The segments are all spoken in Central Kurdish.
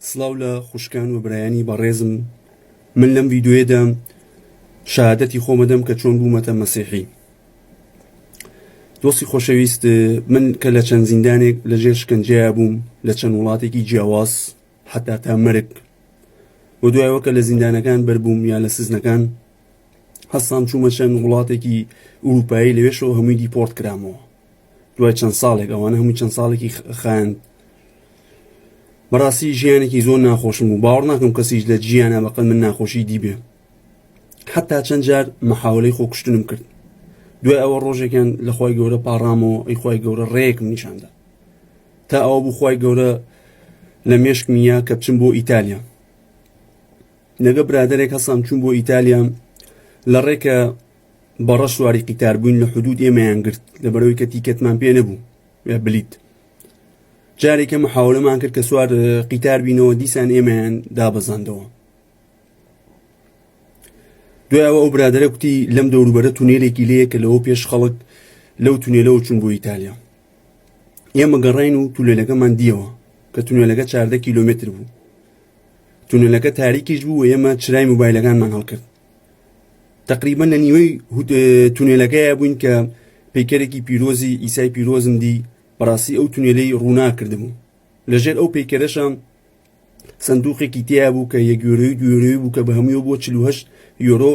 سڵاو لە خوشکان و برایانی بەڕێزم. من لەم ڤیدیۆیەدا شەهادەتی خۆمە دەم کە چۆن بوومەتە مەسیحی. دۆستی خۆشەویست، من کە لە چەند زیندانێک لەژێر شکنجەیە بووم، لە چەند وڵاتێکی جیاواز حتا تا مەرگ، و دوایەوە کە لە زیندانەکان بەربووم یا لە سزنەکان هەستام چوومە چەند وڵاتێکی ئوروپایی، لەوێشەوە هەمووی دیپۆرت کرامەوە دوای چەند ساڵێک. ئەوانە هەمووی چەند ساڵێکی خایاند. بەڕاستی ژیانێکی زۆر ناخۆشم بوو، باوەڕ ناکەم کەسیش لە جیانە بەقەد من ناخۆشی دیبێ. حتا چەند جار مەحاولەی خۆکوشتنم کرد. دوای ئەوە ڕۆژێکیان لە خوای گەورە پاڕامەوە، ئەی خوای گەورە ڕێیەکم نیشاندا، تا ئەوە بوو خوای گەورە لە مێشکمیە کە بچم بۆ ئیتالیا. لەگە برادێک هەستام چوون بۆ ئیتالیا. لە ڕێکە بەڕە سواری قیتار بووین، لە حدود ئێمەیان گرت لەبەرەوەی کە تیکەتمان پێ نەبوو یا بلیت. جارێکە محاولەمان کرد کە سوار قیتار بینەوە، دیسان ئێمەیان دابەزاندەوە. دوای ئەوە ئەو برادەرە کوتی لەم دەوروبەرە تونێلێکی لەیە کە لەوە پێش خەڵک لەو تونێلەوە چوون بۆ ئیتالیا. ئێمە گەڕین و تونێلەکەمان دیەوە کە تونێلەکە 14 کیلۆمتر بوو. تونێلەکە تاریکیش بوو و ئێمە چرای مۆبایلەکانمان هەڵکرد. تقریبا لە نیوەی تونێلەکەیە بووین کە پەیکەرێکی پیرۆزی ئیسای پیرۆزم دی. بەڕاستی ئەو تونێلەی ڕوونا کردبوو. لەژێر ئەو پەیکەرەشە سندوقێکی تیا بوو کە یەکیۆرۆی بوو کە بە هەمووی بۆ 48 یۆرۆ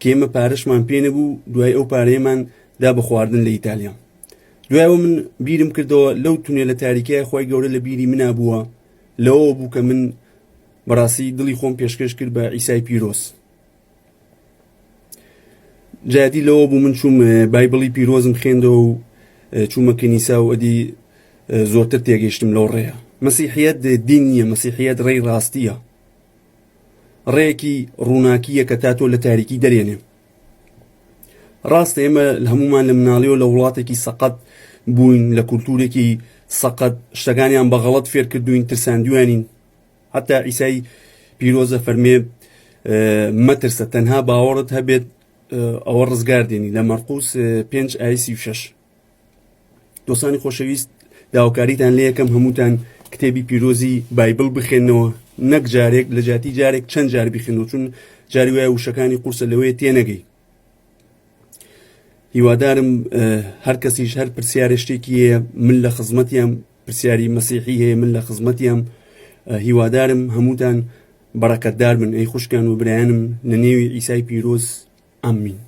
کە ئێمە پارەشمان پێ نەبوو. دوای ئەو پارەیەمان دا بە خواردن لە ئیتالیا. دوایەوە من بیرم کردەوە لەو تونێلە تاریکەیە خوای گەورە لە بیری منا بووە. لەوە بوو کە من بەڕاستی دڵی خۆم پێشکەش کرد بە ئیسای پیرۆز. جادی لەوە بوو من چووم بایبڵی پیرۆزم خوێندەوە و چوومە کەنیسا و ئەدی زۆرتر تێگەیشتم لەو ڕێیە. مەسیحیەت دین نییە، مەسیحیەت ڕێی ڕاستیە، ڕێیەکی ڕووناکیە کە تا تۆ لە تاریکی دەرێنێ. ڕاستە ئێمە هەمومان لە مناڵیەوە لە وڵاتێکی سەقەت بووین، لە کولتورێکی سەقەت شتەکانیان بەغەڵەت فێر کردوین، ترساندویانین. حتا ئیسای پیرۆزە فەرمێ مەترسە، تەنها باوەڕت هەبێت ئەوە ڕزگار دێنی، لە مەرقوس 5:36. دۆستانی خۆشەویست، داواکاریتان لێ یەکەم هەمووتان کتێبی پیرۆزی بایبڵ بخێنەوە، نەک جارێک، لە جاتی جارێک چەند جار بخێنەوە، چون جاری وایە وشەکانی قورسە لەوەیە تێنەگەی. هیوادارم هەر کەسیش هەر پرسیارە شتێکی هەیە، من لە خزمەتیام، پرسیاری مەسیحی هەیە، من لە خزمەتیام. هیوادارم هەمووتان بەڕەکەتدار بن، ئەی خوشکان و برایانم، لە نێوی ئیسای پیرۆز. ئەمین.